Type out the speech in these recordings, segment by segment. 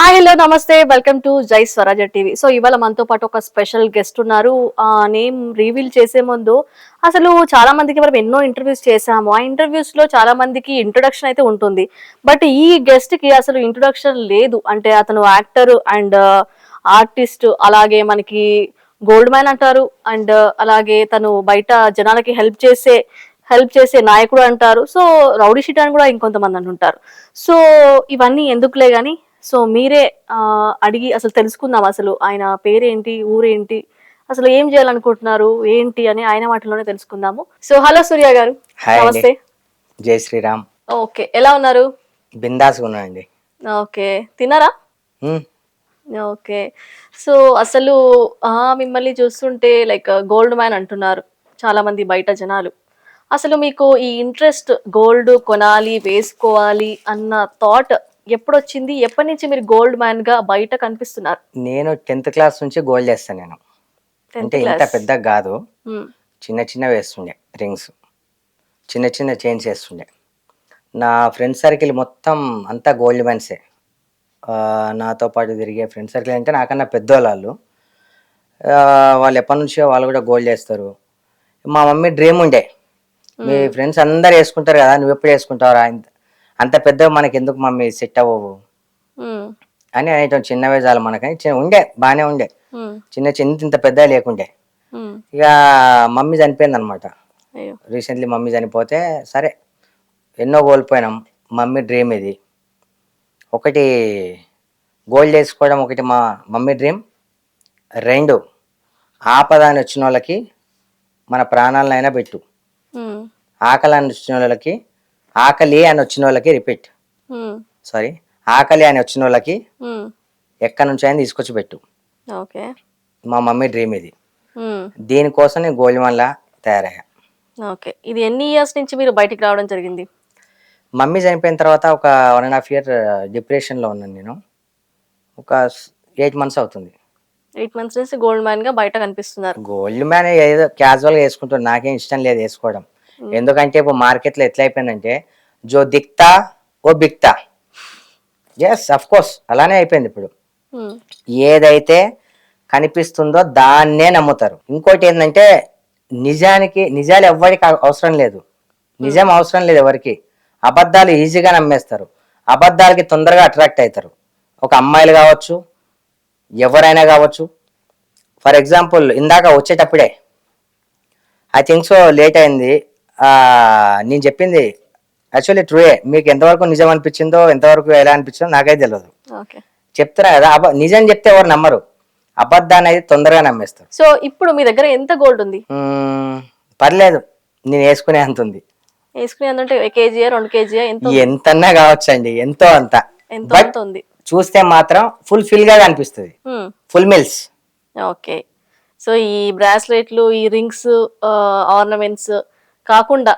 Hi hello నమస్తే welcome to జై Swaraja TV. So ఇవాళ మనతో పాటు ఒక స్పెషల్ గెస్ట్ ఉన్నారు. ఆ నేమ్ రివీల్ చేసే ముందు అసలు చాలా మందికి మనం ఎన్నో ఇంటర్వ్యూస్ చేసాము. ఆ ఇంటర్వ్యూస్ లో చాలా మందికి ఇంట్రొడక్షన్ అయితే ఉంటుంది. బట్ ఈ గెస్ట్ కి అసలు ఇంట్రొడక్షన్ లేదు. అంటే అతను యాక్టర్ అండ్ ఆర్టిస్ట్, అలాగే మనకి గోల్డ్ మ్యాన్ అంటారు. అండ్ అలాగే తను బయట జనాలకి హెల్ప్ చేసే నాయకుడు అంటారు. సో రౌడీ షీట్ అని కూడా ఇంకొంతమంది అంటుంటారు. సో ఇవన్నీ ఎందుకులే గాని, సో మీరే అడిగి అసలు తెలుసుకుందాం. అసలు ఆయన పేరేంటి, ఊరేంటి, అసలు ఏం చేయాలనుకుంటున్నారు ఏంటి అని ఆయన మాటల్లోనే తెలుసుకుందాము. సో హలో సూర్య గారు, హాయ్ అండి. నమస్తే. జై శ్రీరామ్. ఓకే, ఎలా ఉన్నారు? బిందాస్గా ఉన్నానండి. ఓకే, తిన్నారా? హ్మ్. ఓకే. సో అసలు మిమ్మల్ని చూస్తుంటే లైక్ గోల్డ్ మ్యాన్ అంటున్నారు చాలా మంది బయట జనాలు. అసలు మీకు ఈ ఇంట్రెస్ట్ గోల్డ్ కొనాలి, వేసుకోవాలి అన్న థాట్ ఎప్పుడొచ్చింది? ఎప్పటి నుంచి మీరు గోల్డ్ మ్యాన్ గా బయట కనిపిస్తున్నారు? నేను 10th క్లాస్ నుంచి గోల్డ్ చేస్తాను నేను. 10th అంటే ఇంత క్లాస్. పెద్దగా కాదు. హ్మ్. చిన్న చిన్నవి వేస్తుండే రింగ్స్. చిన్న చిన్న చైన్స్ వేస్తుండే. నా ఫ్రెండ్ సర్కిల్ మొత్తం అంతా గోల్డ్ మ్యాన్సే. నాతో పాటు తిరిగే ఫ్రెండ్ సర్కిల్ అంటే నాకన్నా పెద్దోళ్ళు. వాళ్ళు ఎప్పటి నుంచో వాళ్ళు కూడా గోల్డ్ చేస్తారు. మా మమ్మీ డ్రీమ్ ఉండే, మీ ఫ్రెండ్స్ అందరు వేసుకుంటారు కదా, నువ్వు ఎప్పుడు వేసుకుంటావురా, అంత పెద్దగా మనకి ఎందుకు మమ్మీ, సెట్ అవ్వవు హ్మ్. అని అనేటం. చిన్నవే చాలు మనకని ఉండే, బాగానే ఉండే. హ్మ్. చిన్న చిన్న ఇంత పెద్ద లేకుండే. హ్మ్. ఇక మమ్మీ చనిపోయింది అనమాట. అయ్యో. రీసెంట్లీ మమ్మీ చనిపోతే సరే ఎన్నో కోల్పోయినాం. మమ్మీ డ్రీమ్ ఇది. ఒకటి గోల్డ్ వేసుకోవడం, ఒకటి మా మమ్మీ డ్రీమ్. రెండు, ఆపద అని వచ్చిన వాళ్ళకి మన ప్రాణాలనైనా పెట్టు. హ్మ్. ఆకలి అని వచ్చిన వాళ్ళకి, ఆకలి అని వచ్చిన వాళ్ళకి రిపీట్, హ్మ్. సారీ, ఆకలి అని వచ్చిన వాళ్ళకి హ్మ్. ఎక్కడి నుంచి అయినా తీసుకొచ్చి పెట్టు. ఓకే. మా మమ్మీ డ్రీమ్ ఇది. హ్మ్. దీనికోసం నేను గోల్డ్ వల్ల తయారయ్యా. ఓకే. ఇది ఎన్ని ఇయర్స్ నుంచి మీరు బయటికి రావడం జరిగింది? మమ్మీ చనిపోయిన తర్వాత ఒక 1.5 year డిప్రెషన్లో ఉన్నాను నేను. ఒక 8 months అవుతుంది. 8 మంత్స్ నుంచి గోల్డ్ మ్యాన్ గా బయట కనిపిస్తున్నారు. గోల్డ్ మ్యాన్ ఏదో క్యాజువల్గా వేసుకుంటాను, నాకేం ఇష్టం లేదు వేసుకోవడం. ఎందుకంటే ఇప్పుడు మార్కెట్లో ఎట్లా అయిపోయిందంటే జో దిక్తా ఓ బిక్తా. ఎస్, అఫ్ కోర్స్ అలానే అయిపోయింది ఇప్పుడు. హ్మ్. ఏదైతే కనిపిస్తుందో దాన్నే నమ్ముతారు. ఇంకోటి ఏంటంటే నిజాలు ఎవ్వరికి అవసరం లేదు. నిజం అవసరం లేదు ఎవరికి. అబద్ధాలు ఈజీగా నమ్మేస్తారు. అబద్ధాలకి తొందరగా అట్రాక్ట్ అవుతారు. ఒక అమ్మాయిలు కావచ్చు, ఎవరైనా కావచ్చు. ఫర్ ఎగ్జాంపుల్ ఇందాక వచ్చేటప్పుడే ఐ థింక్ సో లేట్ అయింది. నేను చెప్పింది యాక్చువల్లీ ట్రూయే. మీకు ఎంతవరకు నిజం అనిపించిందో, ఎంతవరకు ఎలా అనిపించిందో నాకైతే తెలియదు. ఓకే. చెప్తున్నా కదా, నిజం చెప్తే ఎవరు నమ్మరు, అబద్ధాన్ని అయితే తొందరగా నమ్మేస్తారు. సో ఇప్పుడు మీ దగ్గర ఎంత గోల్డ్ ఉంది? పర్లేదు, నేను వేసుకునే అంత ఉంది. వేసుకునే అంటే కేజీయా, 2 కేజీయా, ఎంత? ఎంతన్నా కావచ్చండి, ఎంతో అంత. ఎంతో బట్ అంత ఉంది. చూస్తే మాత్రం ఫుల్ గా కనిపిస్తుంది. Full meals. ఓకే. సో ఈ బ్రాస్లెట్లు, ఈ రింగ్స్, ఆర్నమెంట్స్ కాకుండా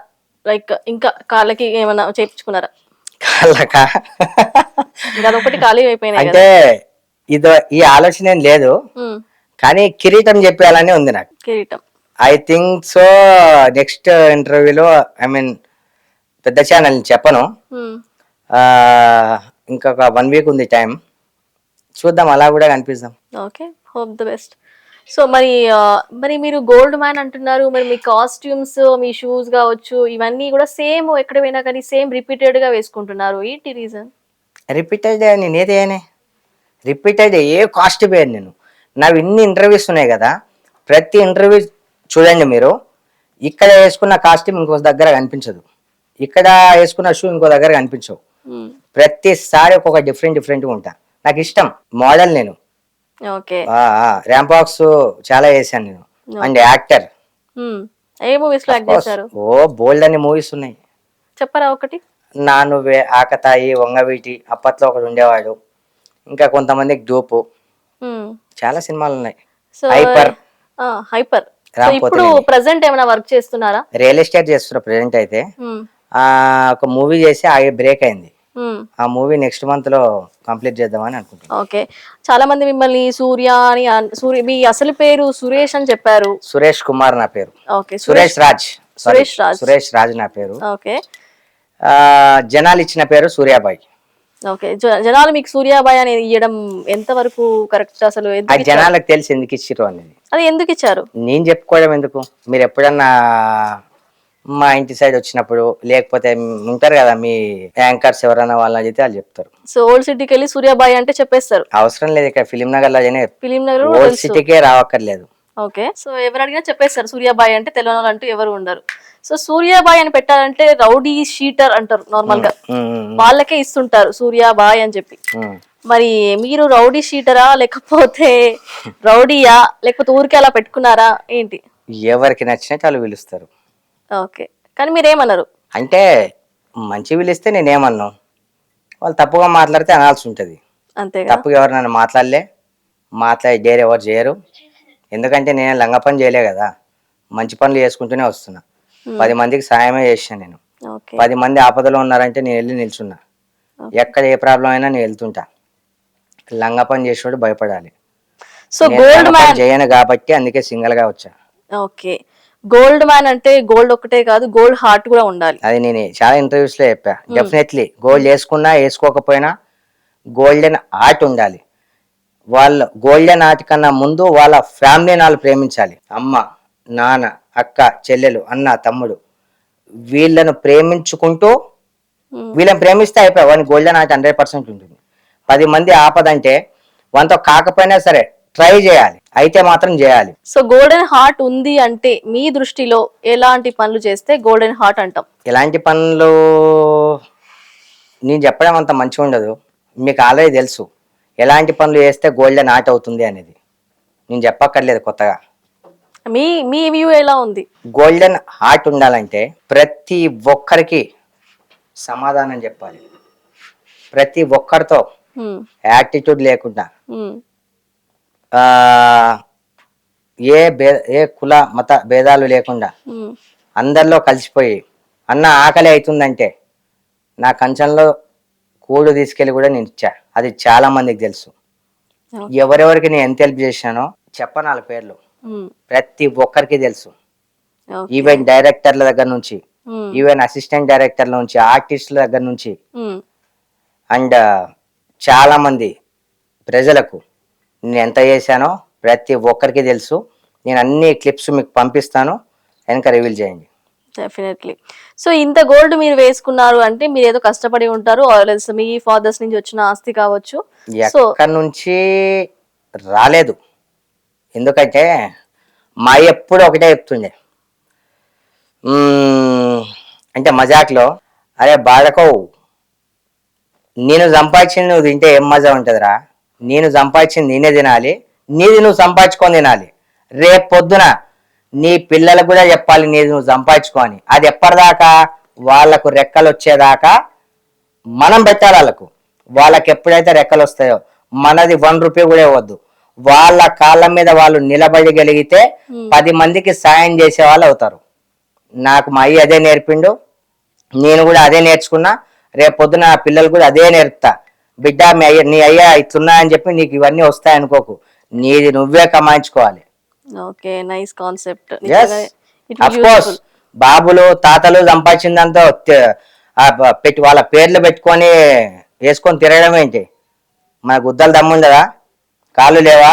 లైక్ ఇంకా కాళ్ళకి ఏమైనా చేయించుకున్నారా? కాళ్ళకా? ఇంకా అదొకటి ఖాళీ అయిపోయినాయి కదా. అంటే ఈ ఆలోచన ఏం లేదు, కానీ కిరీటం చెప్పాలని ఉంది నాకు. కిరీటం. ఐ థింక్ సో నెక్స్ట్ ఇంటర్వ్యూలో, ఐ మీన్ పెద్ద ఛానల్ చెప్పను, ఇంకొక 1 week ఉంది టైం, చూద్దాం, అలా కూడా కనిపిస్తాం. Okay, hope the best. So మరి మీరు గోల్డ్ మ్యాన్ అంటున్నారు, మరి మీ కాస్ట్యూమ్స్, మీ షూస్ కావచ్చు, ఇవన్నీ కూడా సేమ్ ఎక్కడ పోయినా కానీ సేమ్ రిపీటెడ్ గా వేసుకుంటున్నారు, ఏంటి రీజన్? రిపీటెడ్ నేను ఏదేనే రిపీటెడ్ ఏ కాస్ట్ పేరు నేను. నావి ఇన్ని ఇంటర్వ్యూస్ ఉన్నాయి కదా, ప్రతి ఇంటర్వ్యూ చూడండి మీరు. ఇక్కడ వేసుకున్న కాస్ట్యూమ్ ఇంకో దగ్గర కనిపించదు, ఇక్కడ వేసుకున్న షూ ఇంకో దగ్గర కనిపించవు. ప్రతిసారి ఒక్కొక్క డిఫరెంట్గా ఉంటా. నాకు ఇష్టం మోడల్ నేను. ఓకే. ర్యాంప్ వాక్స్ చాలా చేశాను నేను. And actor. ఏ మూవీస్ లో యాక్ట్ చేశారు? బోల్డ్ అనే మూవీస్ ఉన్నాయి. చెప్పరా ఒకటి? నా నువ్వే, ఆకతాయి, వంగవీటి, అప్పట్లో ఒకడు ఉండేవాడు, ఇంకా కొంతమందికి డూపు, చాలా సినిమాలు ఉన్నాయి. హైపర్. ఇప్పుడు ప్రెసెంట్ ఏమైనా వర్క్ చేస్తున్నారా? రియల్ ఎస్టేట్ చేస్తున్నా ప్రెసెంట్ అయితే. ఒక మూవీ చేసి బ్రేక్ అయింది. ఆ మూవీ నెక్స్ట్ మంత్ లో కంప్లీట్ చేద్దామని అనుకుంటున్నాను. ఓకే. చాలా మంది మిమ్మల్ని సూర్య అని, మీ అసలు పేరు సురేష్ అని చెప్పారు. సురేష్ కుమార్ నా పేరు. ఓకే. సురేష్ రాజ్ నా పేరు. ఓకే. జనాలు ఇచ్చిన పేరు సూర్యాబాయ్. ఓకే. జనాలు మీకు సూర్యాబాయ్ అనేది ఇయ్యడం ఎంత వరకు కరెక్ట్? అసలు ఆ ఎందుకు ఇచ్చారు? జనాలకు తెలిసి ఎందుకు ఇచ్చిర్రు అనేది అది ఎందుకు ఇచ్చారు? నేను చెప్పుకోవడం ఎందుకు. మీరు ఎప్పుడన్నా మా ఇంటి సైడ్ వచ్చినప్పుడు లేకపోతే ఉంటారు కదా మీ యాంకర్స్ ఎవరైనా వాళ్ళని చెప్తే వాళ్ళు చెప్తారు. సో ఓల్డ్ సిటీకి వెళ్ళి సూర్యాబాయ్ అంటే చెప్పేస్తారు. అవసరం లేదు, ఇక్కడ ఫిలిం నగర్ లో ఫిలిం నగర్ కూడా ఓల్డ్ తెలుసు. సిటీకే రావక్కర్లేదు. ఓకే. సో ఎవరు అడిగినా చెప్పేస్తారు సూర్యాబాయ్ అంటే, తెలియని వాళ్ళు అంటూ ఎవరు ఉండరు. సో సూర్యాబాయ్ అని పెట్టాలంటే రౌడీ షీటర్ అంటారు నార్మల్ గా, వాళ్ళకే ఇస్తుంటారు సూర్యాబాయ్ అని చెప్పి. మరి మీరు రౌడీ షీటరా లేకపోతే రౌడీయా లేకపోతే ఊరికే అలా పెట్టుకున్నారా ఏంటి? ఎవరికి నచ్చినట్టు వాళ్ళు పిలుస్తారు. ఓకే. కానీ మీరేమన్నారు? అంటే మంచి పిలిస్తే నేనేమన్నా, వాళ్ళు తప్పుగా మాట్లాడితే అనాల్సి ఉంటుంది. అంతేగా. తప్పుగా ఎవరు నన్ను మాట్లాడి డేర్ ఎవరు చేయరు. ఎందుకంటే నేను లంగ పని చేయలే కదా, మంచి పనులు చేసుకుంటూనే వస్తున్నా. 10 మందికి సాయమే చేసాను నేను. 10 మంది ఆపదలో ఉన్నారంటే నేను వెళ్ళి నిల్చున్నా. ఎక్కడ ఏ ప్రాబ్లం అయినా నేను వెళ్తుంటా. లంగ పని చేసేవాడు భయపడాలి. సో గోల్డ్ మ్యాన్ చేయను కాబట్టి అందుకే సింగిల్ గా వచ్చా. ఓకే. గోల్డ్ మ్యాన్ అంటే గోల్డ్ ఒకటే కాదు, గోల్డ్ హార్ట్ కూడా ఉండాలి. అది నేను చాలా ఇంటర్వ్యూస్ లో చెప్పా. డెఫినెట్లీ గోల్డ్ వేసుకున్నా వేసుకోకపోయినా గోల్డెన్ హార్ట్ ఉండాలి. వాళ్ళు గోల్డెన్ హార్ట్ కన్నా ముందు వాళ్ళ ఫ్యామిలీని వాళ్ళు ప్రేమించాలి. అమ్మ, నాన్న, అక్క, చెల్లెలు, అన్న, తమ్ముడు, వీళ్ళను ప్రేమించుకుంటూ వీళ్ళని ప్రేమిస్తే అయిపోయి వాడిని గోల్డెన్ హార్ట్ 100% ఉంటుంది. 10 మంది ఆపదంటే వాళ్ళతో కాకపోయినా సరే ట్రై చేయాలి, అయితే మాత్రం చేయాలి. సో గోల్డెన్ హార్ట్ ఉంది అంటే మీ దృష్టిలో ఎలాంటి పనులు చేస్తే గోల్డెన్ హార్ట్ అంటాం? ఎలాంటి పనులు నేను చెప్పడం అంత మంచిగా ఉండదు. మీకు ఆల్రెడీ తెలుసు ఎలాంటి పనులు చేస్తే గోల్డెన్ హార్ట్ అవుతుంది అనేది. నేను చెప్పక్కర్లేదు కొత్తగా. మీ మీ వ్యూ ఎలా ఉంది? గోల్డెన్ హార్ట్ ఉండాలంటే ప్రతి ఒక్కరికి సమాధానం చెప్పాలి. ప్రతి ఒక్కరితో యాటిట్యూడ్ లేకుండా, ఏ కుల మత భేదాలు లేకుండా అందరిలో కలిసిపోయి, అన్న ఆకలి అవుతుందంటే నా కంచంలో కూడు తీసుకెళ్ళి కూడా నేను ఇచ్చా. అది చాలా మందికి తెలుసు. ఎవరెవరికి నేను ఎంత హెల్ప్ చేశానో చెప్పను వాళ్ళ పేర్లు, ప్రతి ఒక్కరికి తెలుసు. ఈవెన్ డైరెక్టర్ల దగ్గర నుంచి, ఈవెన్ అసిస్టెంట్ డైరెక్టర్ల నుంచి, ఆర్టిస్టుల దగ్గర నుంచి, అండ్ చాలా మంది ప్రజలకు నేను ఎంత చేశానో ప్రతి ఒక్కరికి తెలుసు. నేను అన్ని క్లిప్స్ మీకు పంపిస్తాను, వెనక రివీల్ చేయండి. డెఫినెట్లీ. సో ఇంత గోల్డ్ మీరు వేసుకున్నారు అంటే మీరు ఏదో కష్టపడి ఉంటారు, మీ ఫాదర్స్ నుంచి వచ్చిన ఆస్తి కావచ్చు. ఎక్కడి నుంచి రాలేదు. ఎందుకంటే మా ఎప్పుడు ఒకటే చెప్తుండే, అంటే మజాక్లో, అరే బాధకో నేను సంపాదించింది నువ్వు తింటే ఏం మజా ఉంటుందిరా, నేను సంపాదించింది నేనే తినాలి, నీది నువ్వు సంపాదించుకొని తినాలి. రేపు పొద్దున నీ పిల్లలకు కూడా చెప్పాలి నీది నువ్వు సంపాదించుకొని. అది ఎప్పటిదాకా? వాళ్ళకు రెక్కలు వచ్చేదాకా మనం పెట్టాలి వాళ్ళకు. వాళ్ళకి ఎప్పుడైతే రెక్కలు వస్తాయో మనది 1 రూపాయి కూడా ఇవ్వద్దు. వాళ్ళ కాళ్ళ మీద వాళ్ళు నిలబడగలిగితే 10 మందికి సాయం చేసే వాళ్ళు అవుతారు. నాకు మా అయ్య అదే నేర్పిండు, నేను కూడా అదే నేర్చుకున్నా. రేపు పొద్దున నా పిల్లలు కూడా అదే నేర్పుతా. బిడ్డ నీ అయ్యా ఇట్లున్నా అని చెప్పి నీకు ఇవన్నీ వస్తాయి అనుకోకు, నీది నువ్వే కమాయించుకోవాలి. Okay, nice concept. Of course బాబులు తాతలు సంపాదించిందంతా పెట్టి వాళ్ళ పేర్లు పెట్టుకొని వేసుకొని తిరగడం ఏంటి? మన గుద్దలు దమ్ముండదా? కాళ్ళు లేవా?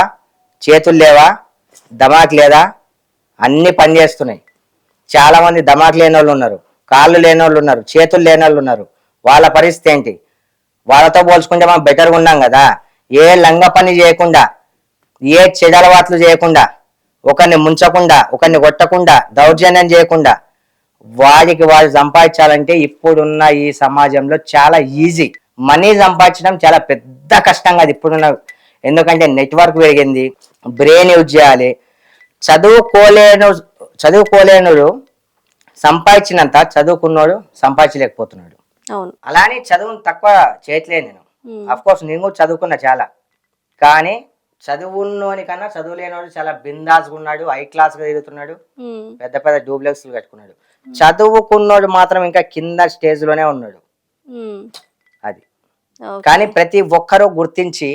చేతులు లేవా? దమాక్ లేదా? అన్ని పని చేస్తున్నాయి. చాలా మంది దమాక్ లేని వాళ్ళు ఉన్నారు, కాళ్ళు లేని వాళ్ళు ఉన్నారు, చేతులు లేని వాళ్ళు ఉన్నారు. వాళ్ళ పరిస్థితి ఏంటి? వాళ్ళతో పోల్చుకుంటే మనం బెటర్గా ఉన్నాం కదా. ఏ లంగ పని చేయకుండా, ఏ చెడలవాట్లు చేయకుండా, ఒకరిని ముంచకుండా, ఒకరిని కొట్టకుండా, దౌర్జన్యం చేయకుండా వాడికి వాడు సంపాదించాలంటే ఇప్పుడున్న ఈ సమాజంలో చాలా ఈజీ. మనీ సంపాదించడం చాలా పెద్ద కష్టంగా అది ఇప్పుడున్న. ఎందుకంటే నెట్వర్క్ పెరిగింది, బ్రెయిన్ యూజ్ చేయాలి. చదువుకోలేనుడు సంపాదించినంత చదువుకున్నాడు సంపాదించలేకపోతున్నాడు. అలానే చదువును తక్కువ చేయట్లేదు నేను. అఫ్ కోర్స్ నేను కూడా చదువుకున్నా చాలా, కానీ చదువున్నోని కన్నా చదువులేనోడు చాలా బిందాస్గా ఉన్నాడు, హై క్లాస్ గా తిరుగుతున్నాడు, పెద్ద పెద్ద డూప్లెక్స్ కట్టుకున్నాడు. చదువుకున్నోడు మాత్రం ఇంకా కింద స్టేజ్ లోనే ఉన్నాడు. అది కానీ ప్రతి ఒక్కరూ గుర్తించి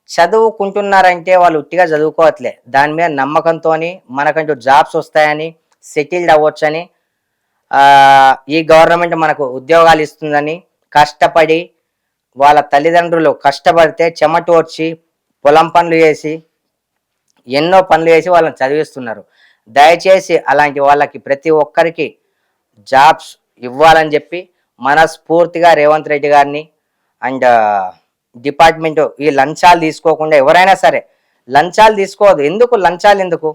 చదువుకుంటున్నారంటే వాళ్ళు ఉట్టిగా చదువుకోవట్లే, దాని మీద నమ్మకంతో మనకంటూ జాబ్స్ వస్తాయని, సెటిల్డ్ అవ్వచ్చని, ఈ గవర్నమెంట్ మనకు ఉద్యోగాలు ఇస్తుందని కష్టపడి వాళ్ళ తల్లిదండ్రులు కష్టపడితే చెమటోడ్చి పొలం పనులు చేసి ఎన్నో పనులు చేసి వాళ్ళని చదివిస్తున్నారు. దయచేసి అలాంటి వాళ్ళకి ప్రతి ఒక్కరికి జాబ్స్ ఇవ్వాలని చెప్పి మనస్ఫూర్తిగా రేవంత్ రెడ్డి గారిని అండ్ డిపార్ట్మెంట్ ఈ లంచాలు తీసుకోకుండా ఎవరైనా సరే లంచాలు తీసుకోవద్దు. ఎందుకు లంచాలు ఎందుకు?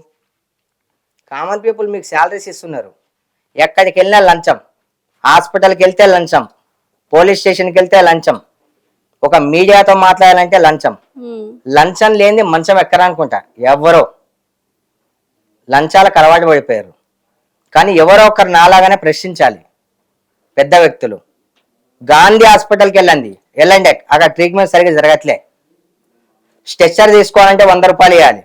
కామన్ పీపుల్ మీకు శాలరీస్ ఇస్తున్నారు, ఎక్కడికి వెళ్ళినా లంచం, హాస్పిటల్కి వెళ్తే లంచం, పోలీస్ స్టేషన్కి వెళ్తే లంచం, ఒక మీడియాతో మాట్లాడాలంటే లంచం. లంచం లేనిది మంచం ఎక్కరా అనుకుంటా. ఎవరో లంచాలకు అలవాటు పడిపోయారు. కానీ ఎవరో ఒకరు నాలాగానే ప్రశ్నించాలి. పెద్ద వ్యక్తులు గాంధీ హాస్పిటల్కి వెళ్ళండి, అక్కడ ట్రీట్మెంట్ సరిగ్గా జరగట్లే. స్ట్రెచ్చర్ తీసుకోవాలంటే 100 రూపాయలు ఇవ్వాలి,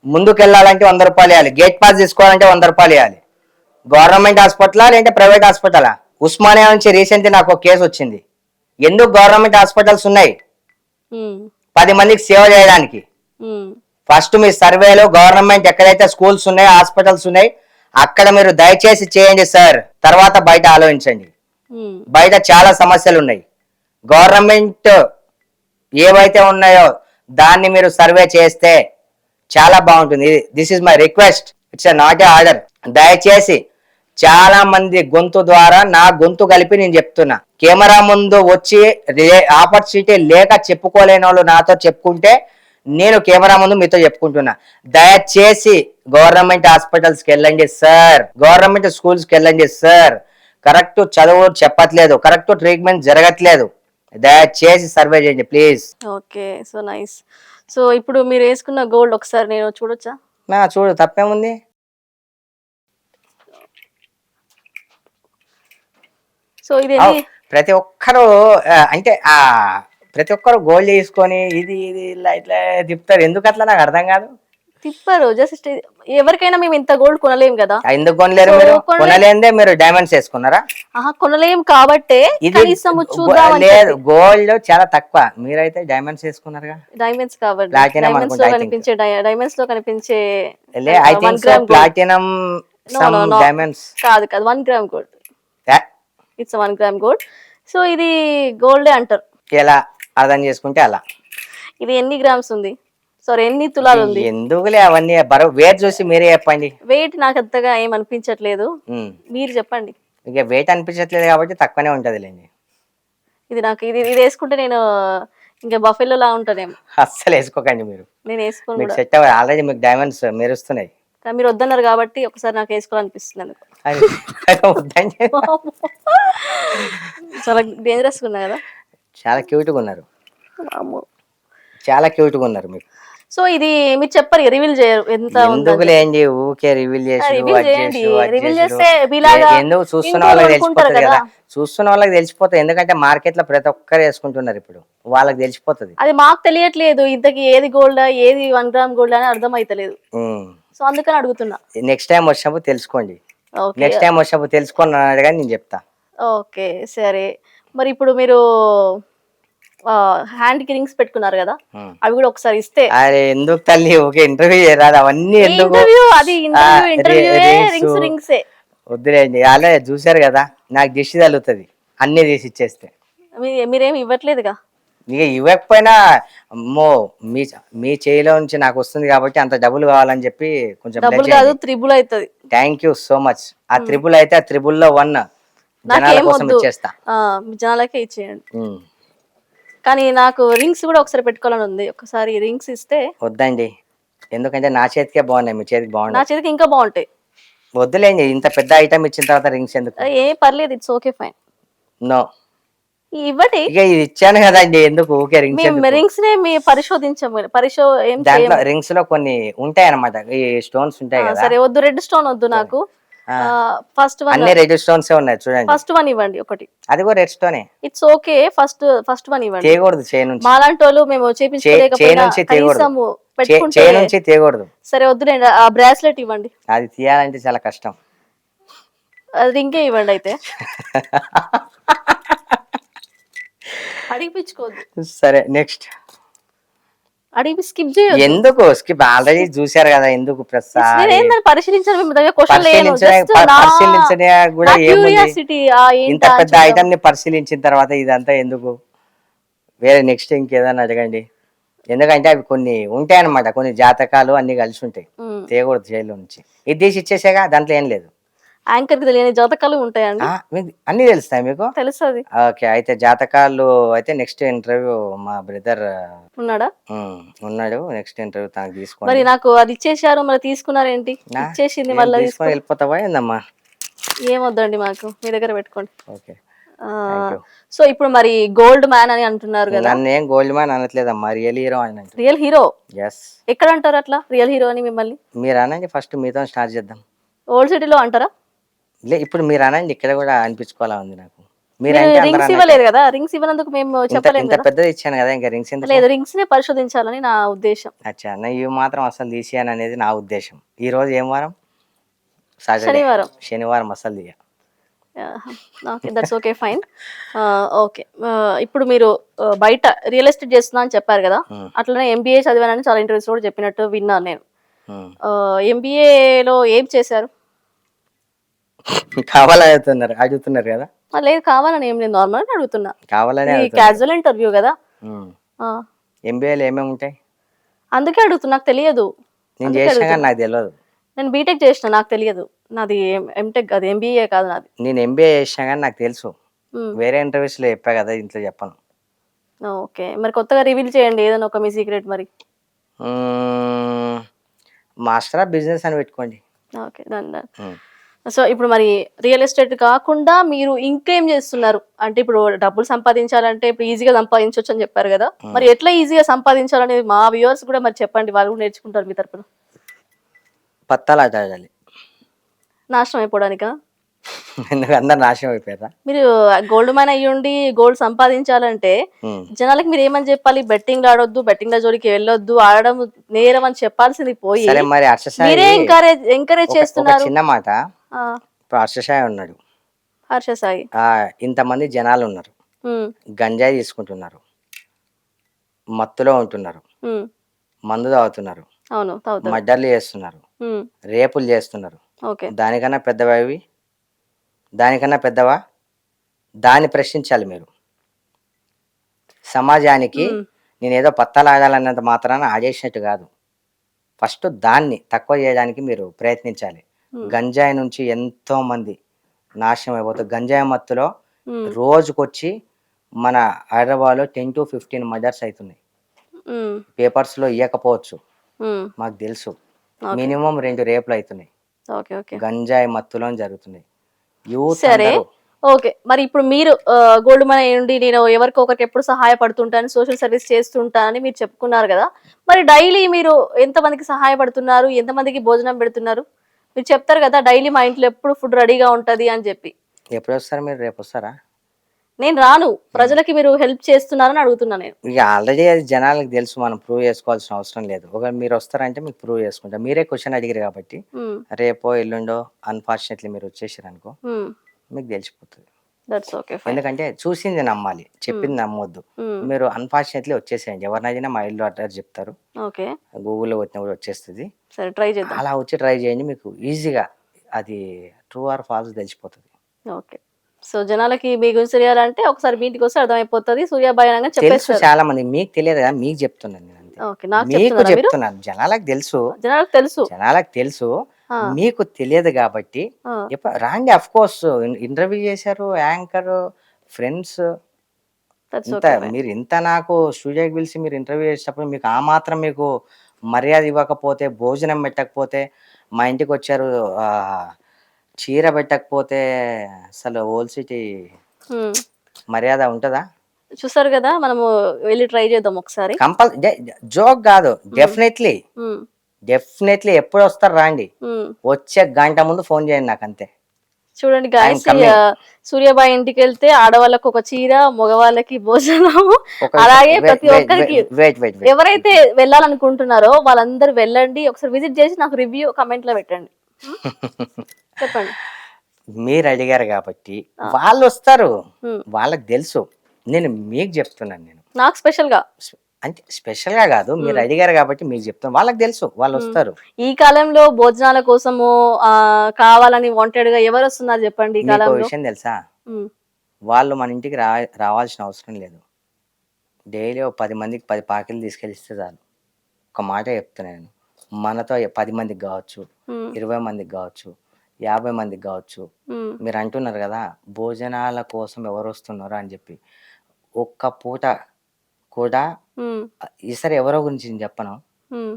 ముందుకు వెళ్ళాలంటే 100 రూపాయలు ఇవ్వాలి, గేట్ పాస్ తీసుకోవాలంటే 100 రూపాయలు ఇవ్వాలి. గవర్నమెంట్ హాస్పిటలా లేదంటే ప్రైవేట్ హాస్పిటలా? ఉస్మానియా నుంచి రీసెంట్ నాకు ఒక కేసు వచ్చింది. ఎందుకు గవర్నమెంట్ హాస్పిటల్స్ ఉన్నాయి? 10 మందికి సేవ చేయడానికి. ఫస్ట్ మీ సర్వేలో గవర్నమెంట్ ఎక్కడైతే స్కూల్స్ ఉన్నాయి, హాస్పిటల్స్ ఉన్నాయి, అక్కడ మీరు దయచేసి చేయండి సార్. తర్వాత బయట ఆలోచించండి. బయట చాలా సమస్యలు ఉన్నాయి. గవర్నమెంట్ ఏవైతే ఉన్నాయో దాన్ని మీరు సర్వే చేస్తే చాలా బాగుంటుంది. This is my request, it's not a order. దయచేసి చాలా మంది గొంతు ద్వారా నా గొంతు కలిపి నేను చెప్తున్నా. కెమెరా ముందు వచ్చి ఆపర్చునిటీ లేక చెప్పుకోలేని వాళ్ళు నాతో చెప్పుకుంటే నేను కెమెరా ముందు మీతో చెప్పుకుంటున్నా. దయచేసి గవర్నమెంట్ హాస్పిటల్స్కి వెళ్ళండి సార్, గవర్నమెంట్ స్కూల్స్కి వెళ్ళండి సార్. కరెక్ట్ చదువు చెప్పట్లేదు, కరెక్ట్ ట్రీట్మెంట్ జరగట్లేదు. దయచేసి సర్వే చేయండి please. Okay, so nice. So ఇప్పుడు మీరు వేసుకున్న గోల్డ్ ఒకసారి నేను చూడొచ్చా? చూడు, తప్పేముంది. సో ఇది ప్రతి ఒక్కరు అంటే ప్రతి ఒక్కరు గోల్డ్ తీసుకొని ఇది ఇది ఇట్లా ఇట్లా తిప్పుతారు. ఎందుకు అట్లా నాకు అర్థం కాదు. తిప్పారు జస్ట్. ఎవరికైనా మేము ఇంత గోల్డ్ కొనలేం కదా. ఎందుకు కొనలేరు? మీరు కొనలేందే మీరు డైమండ్స్ వేసుకున్నారా? కొనలేం కాబట్టి లేదు, గోల్డ్ చాలా తక్కువ. మీరైతే డైమండ్స్ వేసుకున్నారుగా. డైమండ్స్ కాబట్టి డైమండ్స్ లో కనిపించే I think so platinum some diamonds కాదు 1 gram gold. It's 1 gram gold. So ఇది గోల్డే అంటారు. ఎలా అర్థం చేసుకుంటే అలా. ఇది ఎన్ని గ్రామ్స్ ఉంది? సారీ, ఎన్ని తులాలు ఉంది? ఎందుకులే అవన్నీ వెయిట్ చూసి మీరే చెప్పండి. వెయిట్ నాకు అంతగా ఏం అనిపించట్లేదు, మీరు చెప్పండి. ఇక వెయిట్ అనిపించట్లేదు కాబట్టి తక్కువనే ఉంటది లేండి. ఇది నాకు ఇది వేసుకుంటే నేను ఇంకా బఫెలో లా ఉంటానేమో. అస్సలు వేసుకోకండి మీరు. నేను వేసుకోను, సెట్ అవ్వాలి. ఆల్రెడీ మీకు డైమండ్స్ మెరుస్తున్నాయి. మీరు వద్దన్నారు కాబట్టి ఒకసారి నాకు వేసుకోవాలనిపిస్తుంది. చాలా డేంజరస్ గా ఉన్నా కదా. చాలా క్యూట్ గా ఉన్నారు, చాలా క్యూట్ గా ఉన్నారు మీరు. సో ఇది మీరు చెప్పరు, రివీల్ చేయరు. ఎంత ఎందుకులేండి ఊకే రివీల్ చేస్తే ఎందుకు? చూస్తున్న వాళ్ళకి తెలిసిపోతుంది కదా, చూస్తున్న వాళ్ళకి తెలిసిపోతుంది. ఎందుకంటే మార్కెట్ లో ప్రతి ఒక్కరు వేసుకుంటున్నారు ఇప్పుడు, వాళ్ళకి తెలిసిపోతుంది. అది మాకు తెలియట్లేదు ఇంతకి ఏది గోల్డ్ ఏది 1 గ్రామ్ గోల్డ్ అని అర్థం అయితలేదు. సో అందుకని అడుగుతున్నా. నెక్స్ట్ టైం వచ్చినప్పుడు తెలుసుకోండి. నెక్స్ట్ టైం వచ్చినప్పుడు తెలుసుకొని అడగని నేను చెప్తా. ఓకే సరే. మరి ఇప్పుడు మీరు హ్యాండ్ కి రింగ్స్ పెట్టుకున్నారు కదా, అవి కూడా ఒకసారి ఇస్తే. అరే ఎందుకు తల్లి, ఓకే ఇంటర్వ్యూ చేయరాదు అవన్నీ ఎందుకు? అది రింగ్స్ వద్దులేండి. అలా చూసారు కదా, నాకు దిష్టి తగులుతుంది అన్ని తీసి ఇచ్చేస్తే. మీరేమి ఇవ్వట్లేదుగా. ఇక ఇవ్వకపోయినా అమ్మో మీ చేయిలో నుంచి నాకు వస్తుంది కాబట్టి అంత డబ్బులు కావాలని చెప్పి కొంచెం డబ్బులు కాదు, త్రిబుల్ అవుతుంది. Thank you so much. ఆ త్రిబుల్ అయితే ఆ త్రిబుల్ లో 1 జనాల కోసం ఇచ్చేస్తా. జనాలకే ఇచ్చేయండి. కానీ నాకు రింగ్స్ కూడా ఒకసారి పెట్టుకోవాలని ఉంది. ఒకసారి రింగ్స్ ఇస్తే. వద్దండి, ఎందుకంటే నా చేతికే బాగున్నాయి, మీ చేతికి బాగున్నాయి. నా చేతికి ఇంకా బాగుంటాయి. వద్దులేండి, ఇంత పెద్ద ఐటమ్ ఇచ్చిన తర్వాత రింగ్స్ ఎందుకు? ఏ పర్లేదు, ఇట్స్ ఓకే ఫైన్. నో ఇవ్వండి. ఇక ఇది ఇచ్చాను కదండి, ఎందుకు ఊకే రింగ్స్? రింగ్స్ నే మీ పరిశోధించాము. దాంట్లో రింగ్స్ లో కొన్ని ఉంటాయి అన్నమాట, ఈ స్టోన్స్ ఉంటాయి కదా. సరే వద్దు, రెడ్ స్టోన్ వద్దు నాకు. ఫస్ట్ వన్ అన్ని రెడ్ స్టోన్స్ ఉన్నాయి చూడండి. ఫస్ట్ వన్ ఇవ్వండి ఒకటి. అది కూడా రెడ్ స్టోనే. It's okay. ఫస్ట్ వన్ ఇవ్వండి. చేయకూడదు చేయి నుంచి. మాలాంటి వాళ్ళు మేము చేయించుకోలేకపోయినా కనీసము పెట్టుకుంటే చేయి నుంచి తీయకూడదు. సరే వద్దులేండి, ఆ బ్రాస్లెట్ ఇవ్వండి. అది తీయాలంటే చాలా కష్టం. రింగే ఇవ్వండి అయితే. అడిగిపించుకోవద్దు. సరే నెక్స్ట్. అడిగి స్కిప్ చేయొద్దు. ఎందుకు స్కిప్? ఆల్రెడీ చూశారు కదా, ఎందుకు ప్రసాద్ పరిశీలించాలి. ఇంత పెద్ద ఐటమ్ ని పరిశీలించిన తర్వాత ఇదంతా ఎందుకు? వేరే నెక్స్ట్ ఇంకేదైనా అడగండి. ఎందుకంటే అవి కొన్ని ఉంటాయి అన్నమాట, కొన్ని జాతకాలు అన్ని కలిసి ఉంటాయి, తేకూడదు జైల్లో నుంచి. ఇది తీసి ఇచ్చేసాగా, దాంట్లో ఏం లేదు. యాంకర్ కి తెలియని జాతకాలు ఉంటాయండి. మీకు అన్ని తెలుస్తాయి మీకు? తెలుస్తుంది. ఓకే, అయితే జాతకాలు అయితే నెక్స్ట్ ఇంటర్వ్యూ మా బ్రదర్ ఉన్నాడా? ఉన్నాడు, నెక్స్ట్ ఇంటర్వ్యూ తనకు మరి తీసుకోండి. నాకు అది ఇచ్చేసారు, మరి తీసుకున్నారేంటి? ఇచ్చేసింది ఏం మళ్ళీ తీసుకొని వెళ్ళిపోతావా ఏందమ్మా? ఏమొద్దండి మాకు, మీ దగ్గర పెట్టుకోండి. ఓకే, ఆ, థ్యాంక్ యూ. సో ఇప్పుడు మరి గోల్డ్ మ్యాన్ అని అంటున్నారు కదా. నన్ను ఏం గోల్డ్ మ్యాన్ అనట్లేదమ్మా, రియల్ హీరో అని అంటారు. Real hero yes. ఎక్కడ అంటారు అట్లా రియల్ హీరో అని మిమ్మల్ని? మీరు అనండి ఫస్ట్, మీతో స్టార్ట్ చేద్దాం. ఓల్డ్ సిటీలో అంటారా? ఇప్పుడు మీరు అనండి, ఇక్కడ కూడా అనిపించుకోవాలా ఉంది నాకు. మీరు మీరంటే అందరూ రింగ్స్ అన్నట్టే. ఇవ్వలేదు కదా, రింగ్స్ ఇవ్వనందుకు మేము చెప్పలేము ఇంత కదా. పెద్దది ఇచ్చాను కదా, ఇంకా రింగ్స్ ఎందుకు? లేదు, రింగ్స్ నే పరిశోధించాలని నా ఉద్దేశం. అచ్చా, ఇవి మాత్రం అసలు తీసేయను అనేది నా ఉద్దేశం. ఈ రోజు ఏం వారం? సాటర్డే. శనివారం. శనివారం అసలు తీయ. Okay, that's okay, fine. Okay, ఇప్పుడు మీరు బయట రియల్ ఎస్టేట్ చేస్తున్నా అని చెప్పారు కదా, అట్లనే ఎంబీఏ చదివానని చాలా ఇంటర్వ్యూస్ కూడా చెప్పినట్టు విన్నాను నేను. ఎంబీఏలో ఏం చేశారు? కావాలని అడుగుతున్నారు కదా. లేదు, కావాలని ఏం లేదు, నార్మల్ అడుగుతున్నా. కావాలని క్యాజువల్ ఇంటర్వ్యూ కదా. ఎంబీఏలో ఏమేమి ఉంటాయి? అందుకే అడుగుతున్నా, నాకు తెలియదు. నేను చేసినా కానీ నాకు తెలియదు. నేను బీటెక్ చేసిన, నాకు తెలియదు. నాది ఎంటెక్, అది ఎంబీఏ కాదు నాది. నేను ఎంబీఏ చేసినా కానీ నాకు తెలుసు. వేరే ఇంటర్వ్యూస్ లో చెప్పా కదా, ఇంట్లో చెప్పను. ఓకే, మరి కొత్తగా రివీల్ చేయండి ఏదైనా ఒక మీ సీక్రెట్ మరి. మాస్టర్ ఆఫ్ బిజినెస్ అని పెట్టుకోండి. Okay, done. సో ఇప్పుడు మరి రియల్ ఎస్టేట్ కాకుండా మీరు ఇంకేం చేస్తున్నారు? అంటే ఇప్పుడు డబ్బులు సంపాదించాలంటే ఇప్పుడు ఈజీగా సంపాదించవచ్చు అని చెప్పారు కదా, మరి ఎట్లా ఈజీగా సంపాదించాలనేది మా వ్యూవర్స్ కూడా మరి చెప్పండి, వాళ్ళు కూడా నేర్చుకుంటారు మీ తరపున. పత్తాలాట ఆడాలి. నాశనం అయిపోవడానికా? ఎందుకు అందరు నాశనం అయిపోయారా? మీరు గోల్డ్ మ్యాన్ అయ్యుండి గోల్డ్ సంపాదించాలంటే జనాలకి మీరు ఏమని చెప్పాలి? బెట్టింగ్ ఆడొద్దు, బెట్టింగ్ జోలికి వెళ్ళొద్దు, ఆడడం నేరం అని చెప్పాల్సింది పోయి సరే మరి మీరే ఎంకరేజ్ చేస్తున్నారు. చిన్న మాట, ఇప్పుడు హర్షసాయి ఉన్నాడు, హర్షసాయి, ఇంతమంది జనాలు ఉన్నారు, గంజాయి తీసుకుంటున్నారు, మత్తులో ఉంటున్నారు, మందు తాగుతున్నారు, అవును, మర్డర్లు చేస్తున్నారు, రేపులు చేస్తున్నారు. దానికన్నా పెద్దవి, దానికన్నా పెద్దవా? దాన్ని ప్రశ్నించాలి మీరు. సమాజానికి నేనేదో పత్తలాగాలన్నంత మాత్రాన ఆడేసినట్టు కాదు, ఫస్ట్ దాన్ని తక్కువ చేయడానికి మీరు ప్రయత్నించాలి. గంజాయి నుంచి ఎంతో మంది నాశనం అయిపోతారు. గంజాయి మత్తులో రోజుకొచ్చి మన హైదరాబాద్లో 10 to 15 మర్డర్స్ అవుతున్నాయి. పేపర్స్లో ఇవ్వకపోవచ్చు, మాకు తెలుసు. మినిమం 2 రేపులు అవుతున్నాయి, గంజాయి మత్తులో జరుగుతున్నాయి. సరే, ఓకే. మరి ఇప్పుడు మీరు గోల్డ్ మనీ నుండి నేను ఎవరికి ఒకరికి ఎప్పుడు సహాయపడుతుంటాను, సోషల్ సర్వీస్ చేస్తుంటానని మీరు చెప్పుకున్నారు కదా, మరి డైలీ మీరు ఎంతమందికి సహాయపడుతున్నారు, ఎంతమందికి భోజనం పెడుతున్నారు? మీరు చెప్తారు కదా డైలీ మా ఇంట్లో ఎప్పుడు ఫుడ్ రెడీగా ఉంటది అని చెప్పి. ఎప్పుడు వస్తారు మీరు? రేపు వస్తారా? నేను రాను, ప్రజలకి మీరు హెల్ప్ చేస్తున్నారని అడుగుతున్నా నేను. ఇక ఆల్రెడీ అది జనాలకు తెలుసు, మనం ప్రూవ్ చేసుకోవాల్సిన అవసరం లేదు. ఒకవేళ మీరు వస్తారంటే మీకు ప్రూవ్ చేసుకుంటాం. మీరే క్వశ్చన్ అడిగారు కాబట్టి రేపో ఎల్లుండో అన్ఫార్చునేట్లీ మీరు వచ్చేసారు అనుకో, మీకు తెలిసిపోతుంది. ఎందుకంటే చూసింది నమ్మాలి, చెప్పింది నమ్మొద్దు. మీరు అన్ఫార్చునేట్లీ వచ్చేసేయండి, ఎవరినైనా మా ఇల్లు అడ్రస్ చెప్తారు, గూగుల్లో వచ్చినప్పుడు వచ్చేస్తుంది. అలా వచ్చి ట్రై చేయండి, మీకు ఈజీగా అది ట్రూ ఆర్ ఫాల్స్ తెలిసిపోతుంది. ఓకే, సో జనాలకి మీ గురించి తెలియాలంటే ఒకసారి మీ ఇంటికి వస్తే అర్థమైపోతుంది. సూర్యాబాయి అనగా తెలుసు చాలా మంది, మీకు తెలియదు కదా, మీకు చెప్తున్నాను నేను అంతే. మీకు చెప్తున్నాను, జనాలకు తెలుసు, జనాలకు తెలుసు, మీకు తెలియదు కాబట్టి రాండి. అఫ్ కోర్స్ ఇంటర్వ్యూ చేశారు, యాంకర్, ఫ్రెండ్స్, ఇంత మీరు ఇంత నాకు స్టూడియోకి పిలిచి మీరు ఇంటర్వ్యూ చేసేటప్పుడు మీకు ఆ మాత్రం మీకు మర్యాద ఇవ్వకపోతే, భోజనం పెట్టకపోతే, మా ఇంటికి వచ్చారు చీర పెట్టకపోతే అసలు ఓల్డ్ సిటీ మర్యాద ఉంటుందా? చూసారు కదా, మనము వెళ్ళి ట్రై చేద్దాం ఒకసారి. జోక్ కాదు, డెఫినెట్లీ ఎప్పుడు వస్తారు రాండి, వచ్చే గంట ముందు ఫోన్ చేయండి నాకు, అంతే. చూడండి గాయస్, సూర్యాబాయి ఇంటికి వెళ్తే ఆడవాళ్ళకి ఒక చీర, మగవాళ్ళకి భోజనం, అలాగే ప్రతి ఒక్కరికి ఎవరైతే వెళ్ళాలనుకుంటున్నారో వాళ్ళందరూ వెళ్ళండి, ఒకసారి విజిట్ చేసి నాకు రివ్యూ కమెంట్ లో పెట్టండి. చెప్పండి. మీరు అడిగారు కాబట్టి వాళ్ళు వస్తారు, వాళ్ళకి తెలుసు. నేను మీకు చెప్తున్నాను, నేను నాకు స్పెషల్ గా అంటే స్పెషల్ గా కాదు, మీరు అడిగారు కాబట్టి మీకు చెప్తాను, వాళ్ళకి తెలుసు, వాళ్ళు వస్తారు. ఈ కాలంలో భోజనాల కోసము కావాలని వాంటెడ్ గా ఎవరు వస్తున్నారు చెప్పండి? ఈ కాలంలో విషయం తెలుసా, వాళ్ళు మన ఇంటికి రావాల్సిన అవసరం లేదు, డైలీ ఓ 10 మందికి 10 పాకెట్లు తీసుకెళ్ళిస్తే చాలు. ఒక మాట చెప్తున్నా నేను. మనతో 10 మందికి గావచ్చు, హ్మ్. 20 మందికి గావచ్చు, 50 మందికి గావచ్చు. హ్మ్. మీరంటున్నారు గదా! భోజనాల కోసం ఎవరొస్తున్నారు అని జెప్పి. ఒక్క పూట కూడా హ్మ్. ఈసారి ఎవరో గురించి నేను చెప్పను. హ్మ్.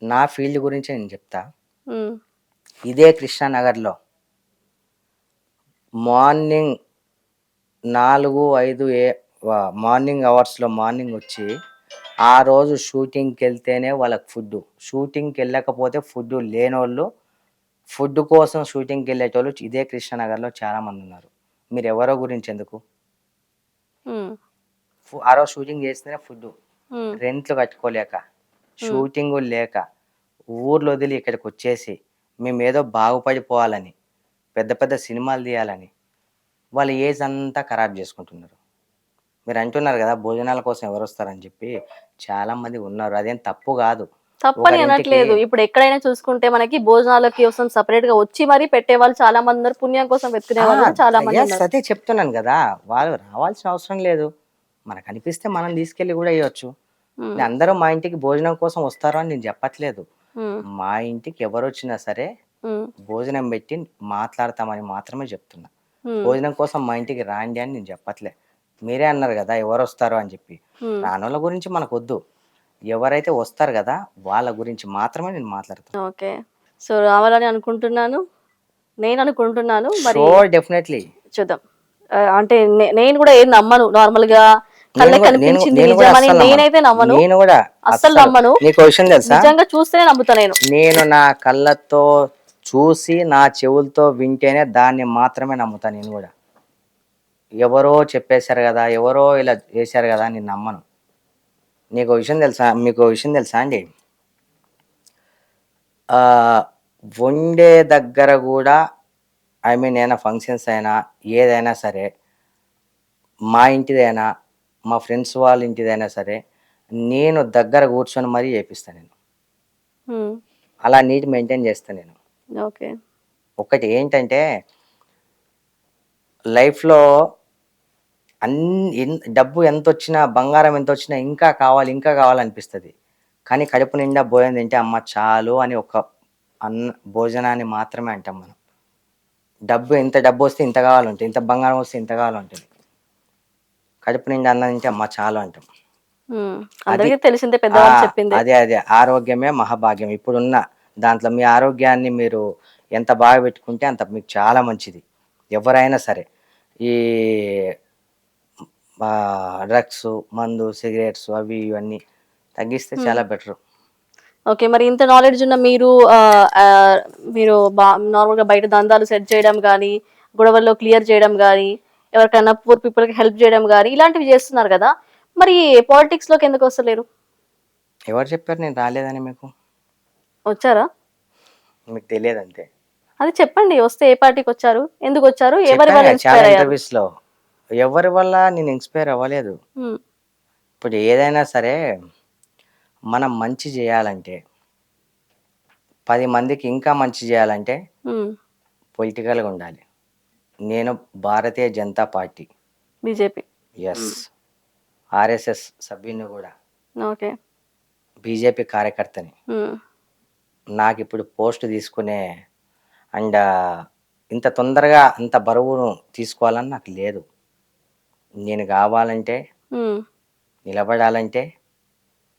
నా ఫీల్డ్ గురించే నేను చెప్తా. హ్మ్. ఇదే కృష్ణానగర్‌లో మార్నింగ్ 4, 5 మార్నింగ్ అవర్స్‌లో మార్నింగొచ్చి, ఆ రోజు షూటింగ్‌కెళ్తేనే వాళ్ళకి ఫుడ్డు. షూటింగ్‌కెళ్ళకపోతే ఫుడ్డు లేనోళ్ళు, ఫుడ్ కోసం షూటింగ్‌కెళ్ళేటోళ్ళు ఇదే కృష్ణానగర్‌లో చాలామందున్నారు. మీరెవరో గురించెందుకు? హ్మ్. ఆ రోజు షూటింగ్ చేస్తేనే ఫుడ్డు. హ్మ్. రెంట్లు కట్టుకోలేక, హ్మ్. షూటింగులు లేక, ఊర్లొదిలి ఇక్కడికొచ్చేసి, మేమేదో బాగుపడిపోవాలని, పెద్ద పెద్ద సినిమాలు తీయాలని, వాళ్ళ ఏజ్ అంతా ఖరాబ్ జేసుకుంటున్నారు. మీరంటున్నారు గదా! భోజనాల కోసం ఎవరొస్తారని జెప్పి. చాలామంది ఉన్నారు. అదేం తప్పు గాదు. తప్పని ఒకరింటికి అనట్లేదు. ఇప్పుడు ఎక్కడైనా చూసుకుంటే మనకి భోజనాల కోసం సెపరేట్‌గా వచ్చి మరీ పెట్టేవాళ్ళు చాలా మందున్నారు. పుణ్యం కోసం వెతుకునే ఆ! వాళ్ళు కూడా చాలా యెస్. మందున్నారు. అదే చెప్తున్నాను గదా! వాళ్ళు రావాల్సిన అవసరం లేదు. మనకనిపిస్తే మనం తీసుకెళ్ళి గూడా ఎయొచ్చు. హ్మ్. అందరూ మా ఇంటికి భోజనం కోసం వస్తారు అని నేను చెప్పట్లేదు. హ్మ్. మా ఇంటికి ఎవరొచ్చినా సరే హ్మ్. భోజనం పెట్టి మాట్లాడతామని మాత్రమే చెప్తున్నా. హ్మ్. భోజనం కోసం మా ఇంటికి రాండి అని నేను చెప్పట్లే. మీరే అన్నారు గదా! ఎవరొస్తారు అని జెప్పి. హ్మ్. రానోళ్ళ గురించి మనకొద్దు. ఎవరైతే వస్తారు గదా! వాళ్ళ గురించి మాత్రమే నేను మాట్లాడతాను. ఓకే. సో, రావాలని అనుకుంటున్నాను. నేననుకుంటున్నాను. మరి షూర్ డెఫినైట్‌లీ. చూద్దాం. అంటే నేను గూడా ఏది నమ్మను. నార్మల్‌గా కళ్ళకి కనిపించింది నేను గూడా నిజమని అస్సలు నమ్మను. నేనైతే నమ్మను. నేను గూడా అస్సలు అస్సలు. నమ్మను. నీకో విషయం తెలుసా? నిజంగా చూస్తేనే నమ్ముతా నేను. నేను నా కళ్ళతో చూసి, నా చెవులతో వింటేనే దాన్ని మాత్రమే నమ్ముతా నేను గూడా. ఎవరో చెప్పేసారు గదా! ఎవరో ఇలా చేశారు గదా! అని నేను నమ్మను. మీకో విషయం తెలుసా అండి? ఆహ్, వండే దగ్గర గూడా ఐ మీన్ ఏమైనా ఫంక్షన్స్ అయినా, ఏదైనా సరే, మా ఇంటిదైనా, మా ఫ్రెండ్స్ వాళ్ళ ఇంటిదైనా సరే, నేను దగ్గర కూర్చొని మరీ చేపిస్తా నేను. హ్మ్. అలా నీట్ మెయింటైన్ చేస్తా నేను. ఓకే. ఒకటి ఏంటంటే లైఫ్‌లో డబ్బు ఎంతొచ్చినా, బంగారం ఎంతొచ్చినా ఇంకా కావాలనిపిస్తది. కానీ కడుపు నిండా భోజనం తింటే అమ్మ చాలు అని ఒక భోజనాన్ని మాత్రమే అంటాం మనం. ఇంత డబ్బొస్తే ఇంత కావాలంటది. ఇంత బంగారం వస్తే ఇంత కావాలంటది. కడుపు నిండా అన్నం తింటే అమ్మ చాలు అంటాం. హ్మ్. అది అందరికీ తెలిసిందే ఆ! పెద్దవాళ్ళు చెప్పిందే. అదే. ఆరోగ్యమే మహాభాగ్యం. ఇప్పుడున్న దాంట్లో మీ ఆరోగ్యాన్ని మీరు ఎంత బాగా పెట్టుకుంటే అంత మీకు చాలా మంచిది. ఎవరైనా సరే. ఈ డ్రగ్సు, మందు, సిగరెట్స్ అవి ఇవన్నీ తగ్గిస్తే హ్మ్. చాలా బెటరు. ఓకే. మరి ఇంత నాలెడ్జ్ ఉన్న మీరు మీరు నార్మల్‌గా బయట దందాలు సెట్ చేయడం గానీ, గొడవల్లో క్లియర్ చేయడం గానీ, ఎవరికైనా పూర్ పీపుల్‌కి హెల్ప్ చేయడం గానీ, ఇలాంటివి చేస్తున్నారు గదా! మరి పాలిటిక్స్‌లోకి ఎందుకొస్తలేరు? ఎవరు చెప్పారు నేను రాలేదని మీకు? వచ్చారా? మీకు తెలియదంతే. అది చెప్పండి. వస్తే ఏ పార్టీకొచ్చారు? ఎందుకొచ్చారు? ఎవరి చెప్పాను వల్ల కదా! చాలా ఇన్‌స్పైర్ అయ్యారు? ఇంటర్వ్యూస్‌లో. ఎవరి వల్ల నేను ఇన్‌స్పైర్ అవ్వలేదు. హ్మ్. ఇప్పుడు ఏదైనా సరే మనం మంచి జేయాలంటే, 10 మందికి ఇంకా మంచి జేయాలంటే హ్మ్. పొలిటికల్‌గా ఉండాలి. నేను Bharatiya Janata party, BJP. Yes. హ్మ్. ఆర్ఎస్ఎస్ సభ్యుడిని గూడా. ఓకే. బీజేపీ కార్యకర్తని. హ్మ్. నాకిప్పుడు పోస్ట్ తీసుకునే అండ్ ఇంత తొందరగా అంత బరువును తీసుకోవాలని నాకు లేదు. నేను గావాలంటే, హ్మ్. నిలబడాలంటే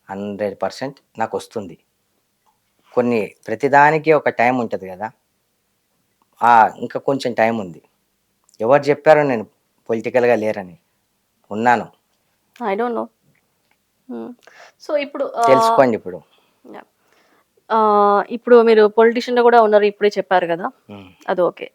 100% నాకొస్తుంది. ప్రతిదానికి ఒక టైం ఉంటది గదా! ఇంకా కొంచెం టైం ఉంది. ఎవరు జెప్పారు నేను పొలిటికల్‌గా లేరని? ఉన్నాను. I don't know. హ్మ్. సో, ఇప్పుడు తెలుసుకోండిప్పుడు. యాహ్! ఇప్పుడు మీరు పొలిటీషియన్‌గా గూడా ఉన్నారు. ఇప్పుడే చెప్పారు గదా! హ్మ్. అది ఓకే.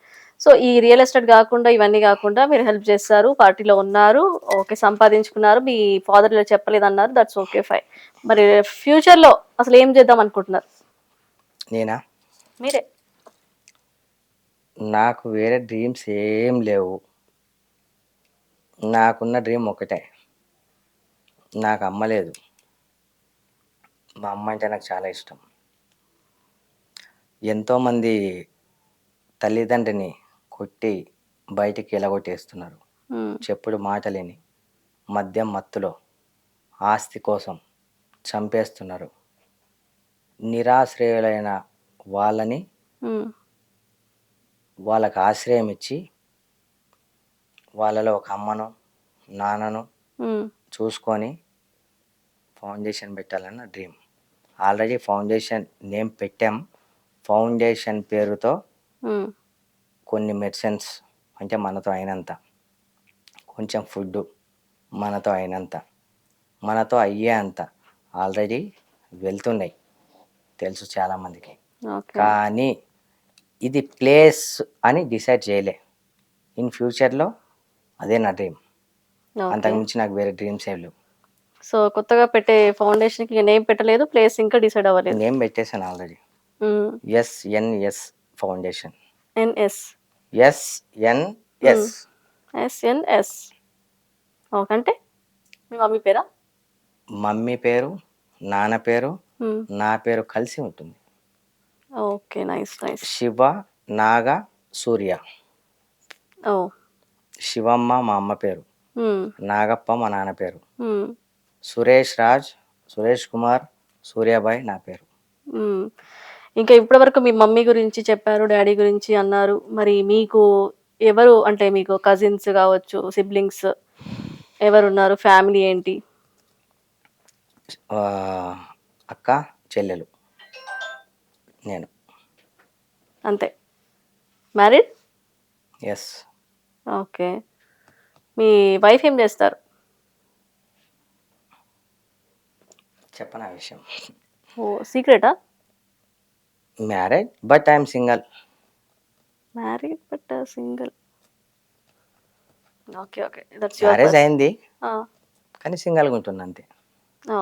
సో, ఈ రియల్ ఎస్టేట్ గాకుండా, ఇవన్నీ గాకుండా మీరు హెల్ప్ చేస్తారు. పార్టీలో ఉన్నారు. ఓకే. సంపాదించుకున్నారు. మీ ఫాదర్ ఇలా చెప్పలేదన్నారు. That's okay. ఫైన్. మరి ఫ్యూచర్‌లో అసలేం చేద్దాం అనుకుంటున్నారు? నేనా? మీరే. నాకు వేరే డ్రీమ్స్ ఏం లేవు. నాకున్న డ్రీమ్ ఒకటే. నాకు అమ్మ లేదు. మా అమ్మ అంటే నాకు చాలా ఇష్టం. ఎంతోమంది తల్లిదండ్రిని కొట్టి బయటికి ఎలగొట్టేస్తున్నారు. హ్మ్. చెప్పుడు మాటలిని, మద్యం మత్తులో. ఆస్తి కోసం చంపేస్తున్నారు. నిరాశ్రయులైన వాళ్ళని ఉమ్, వాళ్ళకి ఆశ్రయం ఇచ్చి వాళ్ళలో ఒక అమ్మను నాన్నను ఉమ్, చూసుకొని ఫౌండేషన్ పెట్టాలని నా డ్రీమ్. ఆల్రెడీ ఫౌండేషన్ నేమ్ పెట్టాం. ఫౌండేషన్ పేరుతో ఉమ్, కొన్ని మెడిసిన్స్, అంటే మనతో అయినంత, కొంచెం ఫుడ్ మనతో అయినంత, మనతో అయ్యే అంత ఆల్రెడీ వెళ్తున్నాయి, తెలుసు చాలామందికి. ఓకే కానీ ఇది ప్లేస్ అని డిసైడ్ చేయలే. ఇన్ ఫ్యూచర్లో అదే నా డ్రీమ్. ఓకే. అంతకుమించి నాకు వేరే డ్రీమ్స్ ఏం లేవు. సో కొత్తగా పెట్టే ఫౌండేషన్కి నేమ్ పెట్టలేదు, ప్లేస్ ఇంకా డిసైడ్ అవ్వలేదు. నేమ్ పెట్టేశాను already. SNS foundation. NS SNS. SNS. Okay, అంటే మీ మమ్మీ పేరా? మమ్మీ పేరు, నాన్న పేరు, మ్మ్. నా పేరు కలిసి ఉంటుంది. Okay, nice nice. Shiva, Naga, Surya. Oh. Shivamma మా అమ్మ పేరు, మ్మ్. నాగప్ప మా నాన్న పేరు, మ్మ్. సురేష్ రాజ్, సురేష్ కుమార్, సూర్యాబాయ్ నా పేరు. మ్మ్. ఇంకా ఇప్పటివరకు మీ మమ్మీ గురించి చెప్పారు, డాడీ గురించి అన్నారు. మరి మీకు ఎవరు అంటే మీకు కజిన్స్ కావచ్చు, సిబ్లింగ్స్ ఎవరున్నారు, ఫ్యామిలీ ఏంటి? ఆ, అక్క, చెల్లెలు, నేను. అంతే. మ్యారీడ్? ఎస్. ఓకే. మీ వైఫ్ ఏం చేస్తారు? చెప్పనా విషయం? ఓ, సీక్రెటా? Marriage but I'm single. Married but single. Okay okay, that's your marriage అయింది పర్సన్. కానీ సింగల్గా ఉంటున్నా అంతే.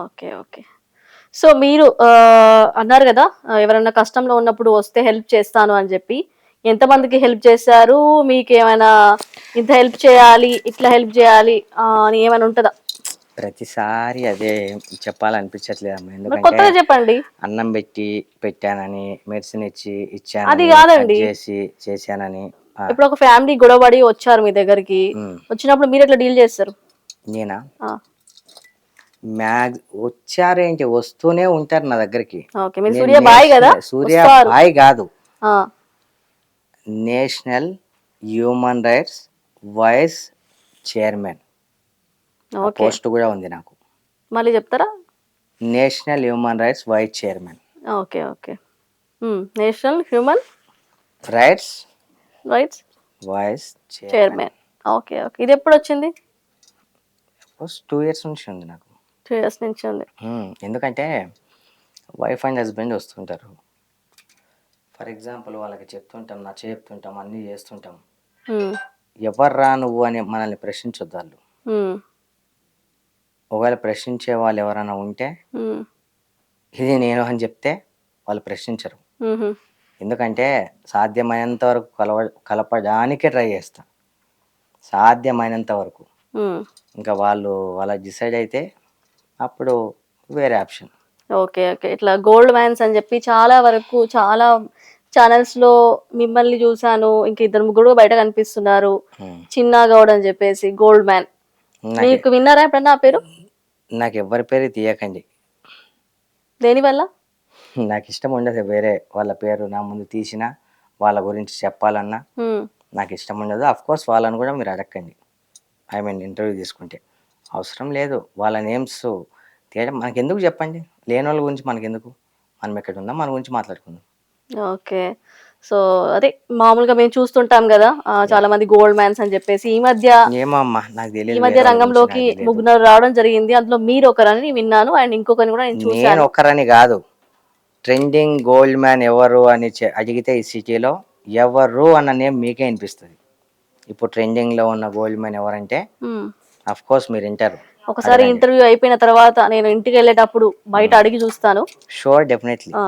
Okay okay. సో మీరు అన్నారు కదా, ఎవరైనా కష్టంలో ఉన్నప్పుడు వస్తే హెల్ప్ చేస్తాను అని చెప్పి. ఎంతమందికి హెల్ప్ చేశారు? మీకు ఏమైనా ఇంత హెల్ప్ చేయాలి, ఇట్లా హెల్ప్ చేయాలి అని ఏమైనా ఉంటుందా? ప్రతిసారి అదే చెప్పాలనిపించట్లేదు అమ్మ. మరి ఎందుకంటే కొత్తగా చెప్పండి. అన్నం పెట్టానని, మెడిసిన్ ఇచ్చి అది ఇచ్చానని, కాదండి. చేశానని. ఇప్పుడు ఒక ఫ్యామిలీ గొడవపడి వచ్చారు మీ దగ్గరికి, ఉమ్, వచ్చినప్పుడు మీరు ఎట్లా డీల్ చేస్తారు? నేనా? ఆ, వచ్చారేంటి, వస్తూనే ఉంటారు నా దగ్గరికి. ఓకే, మీరు నేను సూర్య బాయ్ కదా, సూర్య వస్తారు. బాయ్ కాదు, ఆ, national human rights vice chairman. Okay, post కూడా ఉంది నాకు. మళ్ళీ చెప్తారా? National human rights vice chairman. Okay okay. National human rights rights vice chairman. Chairman. Okay okay. ఇది ఎప్పుడు వచ్చింది? 2 years నుంచి ఉంది నాకు. 2 years నుంచి ఉంది. ఎందుకంటే వైఫ్ అండ్ హస్బెండ్ వస్తుంటారు. ఫర్ ఎగ్జాంపుల్ వాళ్ళకి చెప్తుంటాం, చెప్తుంటాం, అన్నీ చేస్తుంటాం. మ్మ్. ఎవర్రా నువ్వు అని మనల్ని ప్రశ్నించొద్దు వాళ్ళు. మ్మ్. ఒకవేళ ప్రశ్నించే వాళ్ళు ఎవరైనా ఉంటే మ్మ్. ఇది నేను అని చెప్తే వాళ్ళు ప్రశ్నించరు. మ్మ్. ఎందుకంటే సాధ్యమైనంత వరకు కలపడానికే ట్రై చేస్తా, సాధ్యమైనంత వరకు. మ్మ్. ఇంకా వాళ్ళ డిసైడ్ అయితే అప్పుడు వేరే ఆప్షన్. Okay okay. ఇట్లా గోల్డ్ మ్యాన్స్ అని చెప్పి చాలా వరకు చాలా ఛానల్స్ లో మిమ్మల్ని చూసాను. ఇంకా ఇద్దరు ముగ్గురు బయట కనిపిస్తున్నారు, చిన్నా గౌడ్ అని చెప్పేసి గోల్డ్ మ్యాన్. నాకు మీకు విన్నారా ఎప్పుడన్నా ఆ పేరు? నాకు ఎవరి పేరు తీయకండి. దేనివల్ల? నాకు ఇష్టం ఉండదు వేరే వాళ్ళ పేరు నా ముందు తీసినా వాళ్ళ గురించి చెప్పాలన్నా మ్మ్. నాకు ఇష్టం ఉండదు. కోర్స్ వాళ్ళని కూడా మీరు అడగండి, ఐ మీన్ ఇంటర్వ్యూ తీసుకుంటే. అవసరం లేదు వాళ్ళ నేమ్స్ తీయడం. మనకి ఎందుకు చెప్పండి, లేని వాళ్ళ గురించి మనకెందుకు? మనం ఎక్కడ ఉందాం, మన గురించి మాట్లాడుకుందాం. ఓకే. సో అదే మామూలుగా మేము చూస్తుంటాం కదా, చాలా మంది గోల్డ్ మ్యాన్స్ అని చెప్పేసి. ఈ మధ్య ఏమో అమ్మా నాకు ఈ తెలియదు, మధ్య వేరే వాళ్ళ గురించి రంగంలోకి నాకు తెలియదు. ముగ్గురు రావడం జరిగింది. అందులో మీరు ఒకరని విన్నాను, అండ్ ఇంకొకరిని కూడా నేను నేను చూశాను. ఒక్కరని కాదు, ట్రెండింగ్ గోల్డ్ మ్యాన్ ఎవరు అని అడిగితే ఈ సిటీలో ఎవరు అన్న నేమ్ మీకే అనిపిస్తుంది. ఇప్పుడు ట్రెండింగ్లో ఉన్న గోల్డ్ మ్యాన్ ఎవరంటే మ్మ్. అఫ్ కోర్స్ మీరు వింటారు. ఒకసారి ఇంటర్వ్యూ అయిపోయిన తర్వాత నేను ఇంటికి వెళ్ళేటప్పుడు బయట అడిగి చూస్తాను. షూర్ డెఫినెట్లీ, ఆ,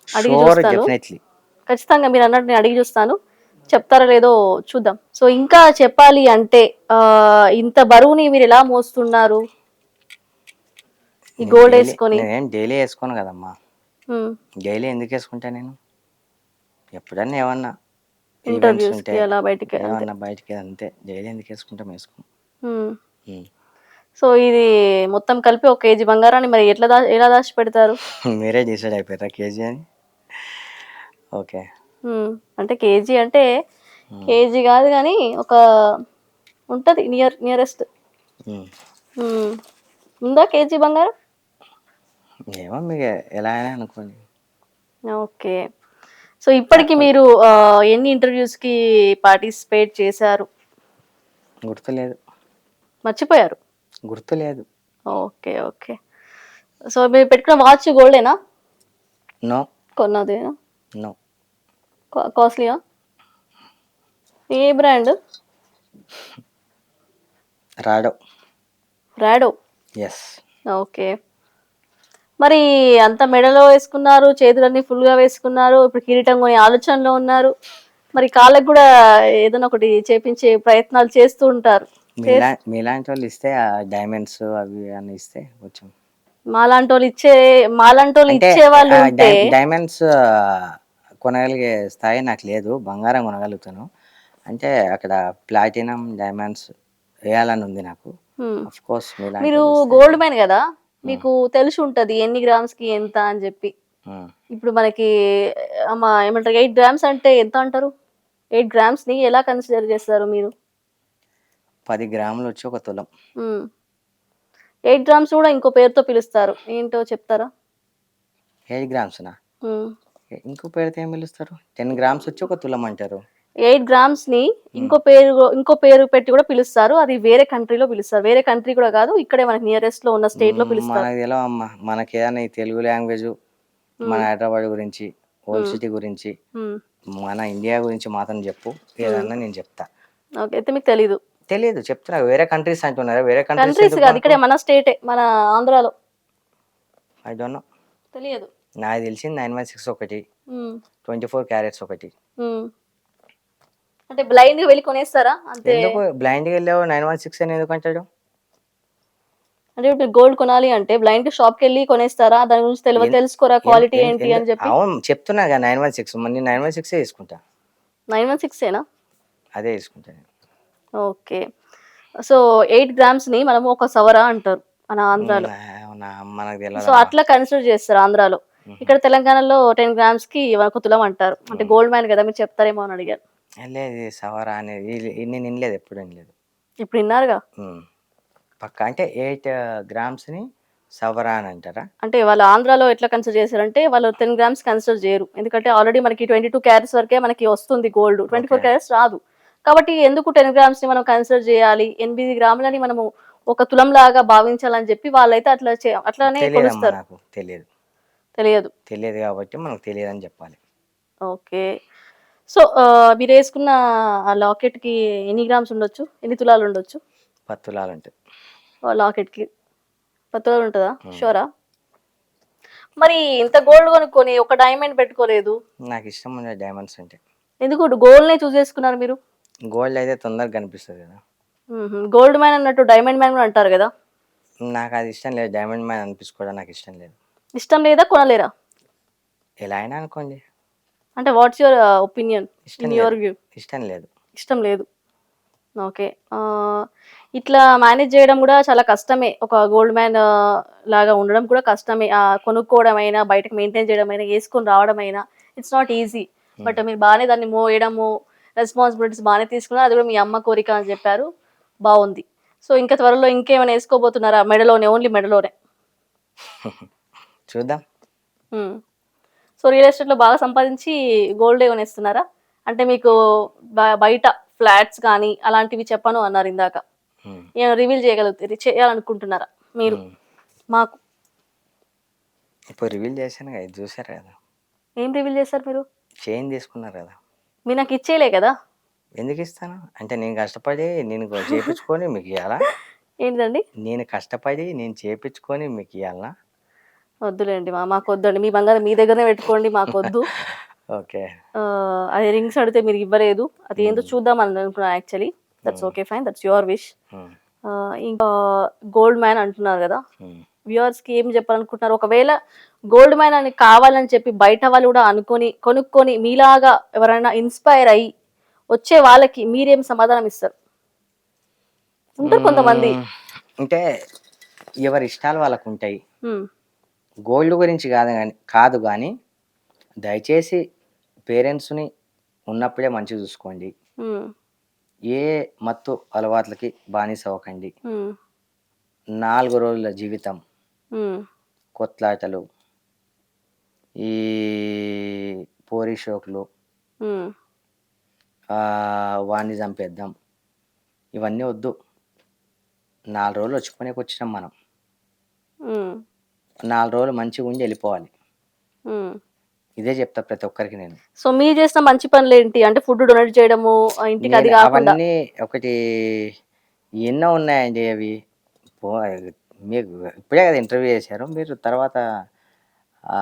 అడిగి షూర్ చూస్తాను డెఫినెట్లీ. ఖచ్చితంగా. మీరు అన్నట్టు నేను అడిగి చూస్తాను, చెప్తారో లేదో చూద్దాం. సో ఇంకా చెప్పాలి అంటే ఇంత బరువుని మీరు ఎలా మోస్తున్నారు ఈ గోల్డ్ వేసుకొని? నేనేం డైలీ వేసుకోను కదమ్మా. మ్మ్. డైలీ ఎందుకు వేసుకుంటా నేను? ఎప్పుడన్నా ఏమన్నా ఈవెంట్స్ ఇంటర్వ్యూస్ కి ఉంటే అలా బయటికి అంతే. ఏమన్నా బయటికి, అంతే. డైలీ ఎందుకు వేసుకుంటాం, వేసుకోం. మ్మ్. సో ఇది మొత్తం కలిపి 1 కేజీ బంగారాన్ని మరి ఎలా దాచి పెడతారు? మీరే డిసైడ్ అయిపోయారా కేజీ అని? ఓకే. అంటే కేజీ అంటే కేజీ కాదు కానీ ఒక ఉంటది నియరెస్ట్. ఉందా కేజీ బంగారం? ఏమో మీకు ఎలా అయినా అనుకోండి. ఓకే. సో ఇప్పటికి మీరు ఎన్ని ఇంటర్వ్యూస్కి పార్టిసిపేట్ చేశారు? గుర్తులేదు. మర్చిపోయారు? గుర్తులేదు. Okay okay. సో మీరు పెట్టుకున్న వాచ్ గోల్డేనా? నో. కొన్నదేనా? నో. కాస్ట్లీయా? ఏ బ్రాండ్? రాడో. రాడో. ఎస్. ఓకే. మరి అంత మెడలో వేసుకున్నారు, చేతులన్నీ ఫుల్గా వేసుకున్నారు, ఇప్పుడు కిరీటం కొనే ఆలోచనలో ఉన్నారు, మరి కాళ్ళకు కూడా ఏదైనా ఒకటి చేపించే ప్రయత్నాలు చేస్తూ ఉంటారు. మీలాంటి వాళ్ళు ఇస్తే ఆ డైమండ్స్ అవి అని ఇస్తే కొంచెం మాలాంటి వాళ్ళు ఇచ్చే వాళ్ళు ఉంటే డైమండ్స్ కొనగలిగే స్థాయి నాకు లేదు. బంగారం కొనగలుగుతాను. అంటే అక్కడ ప్లాటినం డైమండ్స్ వేయాలని ఉంది నాకు. ఆఫ్ కోర్స్ మీరు గోల్డ్ మైన్ కదా, మీకు తెలిసి ఉంటది ఎన్ని గ్రామ్స్ కి ఎంత అని చెప్పి. ఇప్పుడు మనకి ఏమంటారు 8 గ్రామ్స్ అంటే ఎంత అంటారు? 8 గ్రామ్స్ ని ఎలా కన్సిడర్ చేస్తారు మీరు? 10 గ్రాములు వచ్చి 1 తులం. 8 గ్రామ్స్ కూడా ఇంకో పేరుతో పిలుస్తారు, ఏంటో చెప్తారా? 8 గ్రామ్స్నా? ఇంకో పేరుతో ఏం పిలుస్తారు? 10 గ్రామ్స్ వచ్చి 1 తులం అంటారు. 8 గ్రామ్స్ ని ఇంకో పేరు పెట్టి కూడా పిలుస్తారు, అది వేరే కంట్రీలో పిలుస్తారు. వేరే కంట్రీ కూడా కాదు, ఇక్కడే మనకి నియరెస్ట్ లో ఉన్న స్టేట్ లో పిలుస్తారు. మనకి ఎలా అమ్మా, మనకి ఏదైనా ఈ తెలుగు లాంగ్వేజ్, మన హైదరాబాద్ గురించి, ఓల్డ్ సిటీ గురించి, మన ఇండియా గురించి మాత్రం చెప్పు, ఏదన్నా నేను చెప్తా. ఓకే. అయితే మీకు తెలియదు చెప్తున్నా. వేరే కంట్రీస్ అంటున్నారా? వేరే కంట్రీస్ కాదు, ఇక్కడే మన స్టేటే, మన ఆంధ్రాలో. I don't know. తెలియదు. నాకు తెలిసింది 916 ఒకటి, 24 క్యారెట్స్ ఒకటి. అంటే బ్లైండ్ గా వెళ్ళి కొనేస్తారా? అంతే. ఎందుకు బ్లైండ్ గా వెళ్ళావు? 916 అని ఎందుకు అంటాడు? అంటే ఇప్పుడు గోల్డ్ కొనాలి అంటే బ్లైండ్ షాప్ కి వెళ్ళి కొనేస్తారా? దాని గురించి తెలుసుకోరా క్వాలిటీ ఏంటి అని చెప్పి? అవును చెప్తున్నా కదా 916. నేను 916 తీసుకుంటా. 916 ఏనా? అదే తీసుకుంటా. ఓకే. సో 8 గ్రామ్స్ ని మనం ఒక సవరా అంటారు మన ఆంధ్రాలో. మనకు తెలియదు. సో అట్లా కన్సిడర్ చేస్తారు ఆంధ్రాలో. ఇక్కడ తెలంగాణలో 10 గ్రామ్స్ కి 1 తులం అంటారు. అంటే గోల్డ్ మైన్ కదా, మీరు చెప్తారేమో అని అడిగారు. లేదు సవరా అనేది నేను వినలేదు, ఎప్పుడు వినలేదు. ఇప్పుడు విన్నారుగా పక్కా. అంటే 8 గ్రామ్స్ ని సవరా అని అంటారా? అంటే వాళ్ళు ఆంధ్రాలో ఎట్లా కన్సిడర్ చేశారంటే వాళ్ళు 10 గ్రామ్స్ కన్సిడర్ చేయరు, ఎందుకంటే ఆల్రెడీ మనకి 22 క్యారెట్స్ వరకే మనకి వస్తుంది గోల్డ్, 24 క్యారెట్స్ రాదు. కాబట్టి ఎందుకు 10 గ్రామ్స్ ని మనం కన్సిడర్ చేయాలి, 8 గ్రాములని మనము 1 తులం లాగా భావించాలని చెప్పి వాళ్ళైతే అట్లానే కొలుస్తారు. నాకు తెలియదు కాబట్టి మనకు తెలియదు అని చెప్పాలి. ఓకే. సో మీరు వేసుకున్న ఆ లాకెట్ కి ఎన్ని గ్రామ్స్ ఉండొచ్చు, ఎన్ని తులాలు ఉండొచ్చు? 10 తులాలు ఉంటుంది. లాకెట్ కి 10 తులాలు ఉంటుందా? షూరా? మరి ఇంత గోల్డ్ కొనుక్కొని ఒక డైమండ్ పెట్టుకోలేదు? నాకు ఇష్టం ఉండే డైమండ్స్ అంటే. ఎందుకు గోల్డ్ నే చూస్ చేసుకున్నారు మీరు? గోల్డ్ అయితే తొందరగా కనిపిస్తుంది కదా. గోల్డ్ మైన్ అన్నట్టు డైమండ్ మైన్ కూడా అంటారు కదా. నాకు అది ఇష్టం లేదు, డైమండ్ మైన్ అనిపించుకోవడం నాకు ఇష్టం లేదు. ఇష్టం లేదా, కొనలేరా? ఎలా అయినా అనుకోండి. అంటే what's your opinion in your view? ఇష్టం లేదు. ఓకే. ఇట్లా మేనేజ్ చేయడం కూడా చాలా కష్టమే. ఒక గోల్డ్ మ్యాన్ లాగా ఉండడం కూడా కష్టమే. కొనుక్కోవడం అయినా, బయటకు మెయింటైన్ చేయడం అయినా, వేసుకొని రావడం అయినా, ఇట్స్ నాట్ ఈజీ. బట్ మీరు బాగానే దాన్ని మోయడము, రెస్పాన్సిబిలిటీస్ బాగానే తీసుకున్నారు. అది కూడా మీ అమ్మ కోరిక అని చెప్పారు, బాగుంది. సో ఇంకా త్వరలో ఇంకేమైనా వేసుకోబోతున్నారా? మెడలోనే, ఓన్లీ మెడలోనే? చూద్దాం. సో రియల్ ఎస్టేట్లో బాగా సంపాదించి గోల్డ్ కొనేస్తున్నారా? అంటే మీకు బయట ఫ్లాట్స్ కానీ అలాంటివి చెప్పను అన్నారు ఇందాక, ఏమైనా రివీల్ చేయాలనుకుంటున్నారా మీరు మాకు? ఇప్పుడు రివీల్ చేశాను కదా, చూసారు కదా. ఏం రివీల్ చేశారు మీరు? చైన్ తీసుకున్నారు కదా. మీరు నాకు ఇచ్చేయలే కదా. ఎందుకు ఇస్తాను? అంటే నేను కష్టపడి నేను చేపించుకొని మీకు ఇవ్వాలా? ఏంటండి? నేను కష్టపడి నేను చేపించుకొని మీకు ఇవ్వాలా? వద్దులేండి, మాకు వద్దండి. మీ బంగారం మీ దగ్గరనే పెట్టుకోండి, మాకు వద్దు. ఓకే. అది రింగ్స్ అడిగితే మీరు ఇవ్వలేదు, అది ఏంటో చూద్దాం అని అనుకున్నాను actually. That's okay, fine, that's your wish. ఇంకా గోల్డ్ మ్యాన్ అంటున్నారు కదా, వ్యూవర్స్ కి ఏం చెప్పాలనుకుంటున్నారు? ఒకవేళ గోల్డ్ మ్యాన్ అని కావాలని చెప్పి బయట వాళ్ళు కూడా కొనుక్కొని మీలాగా ఎవరైనా ఇన్స్పైర్ అయ్యి వచ్చే వాళ్ళకి మీరేం సమాధానం ఇస్తారు? ఉంటారు కొంతమంది. అంటే ఎవరి ఇష్టాలు వాళ్ళకు ఉంటాయి. ఉమ్, గోల్డ్ గురించి కాదు కానీ దయచేసి పేరెంట్స్ని ఉన్నప్పుడే మంచిగా చూసుకోండి. ఉమ్, ఏ మత్తు అలవాట్లకి బానిస అవ్వకండి. ఉమ్, 4 రోజుల జీవితం, ఉమ్, కొట్లాటలు, ఈ పోరి షోకులు, ఉమ్, వాడిని చంపేద్దాం, ఇవన్నీ వద్దు. 4 రోజులు వచ్చుకునే వచ్చినాం మనం. ఉమ్, 4 రోజులు మంచిగా ఉండి వెళ్ళిపోవాలి. ఉమ్. ఇదే చెప్తా ప్రతి ఒక్కరికి నేను. సో మీరు చేసిన మంచి పనులు ఏంటి అంటే ఫుడ్ డొనేట్ చేయడము, ఇంటికి అది నేను కాకుండా. అవన్నీ ఒకటి ఎన్నో ఉన్నాయండి అవి. పో మీకు ఇప్పుడే కదా ఇంటర్వ్యూ చేశారు. మీరు తర్వాత ఆ,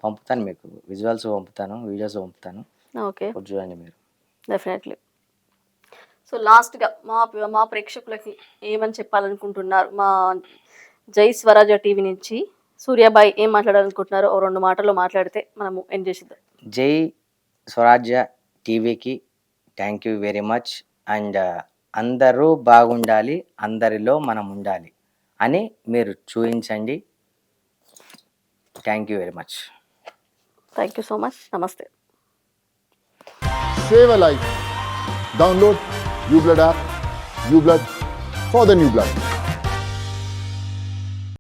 పంపుతాను, మీకు విజువల్స్ పంపుతాను, వీడియోస్ పంపుతాను, ఓకే, అప్పుడు చూడండి మీరు. డెఫినెట్లీ. సో లాస్ట్గా మా ప్రేక్షకులకి ఏమని చెప్పాలనుకుంటున్నారు? మా జై స్వరాజ టీవీ నుంచి సూర్యాబాయ్ ఏం మాట్లాడాలనుకుంటున్నారో ఓ 2 మాటల్లో మాట్లాడితే మనము ఎండ్ చేసిద్దాం. జై స్వరాజ్య టీవీకి thank you very much. And అందరూ బాగుండాలి, అందరిలో మనం ఉండాలి అని మీరు చూపించండి. Thank you very much. Thank you so much. నమస్తే. Save a life. Download UBlood app. UBlood for the new blood.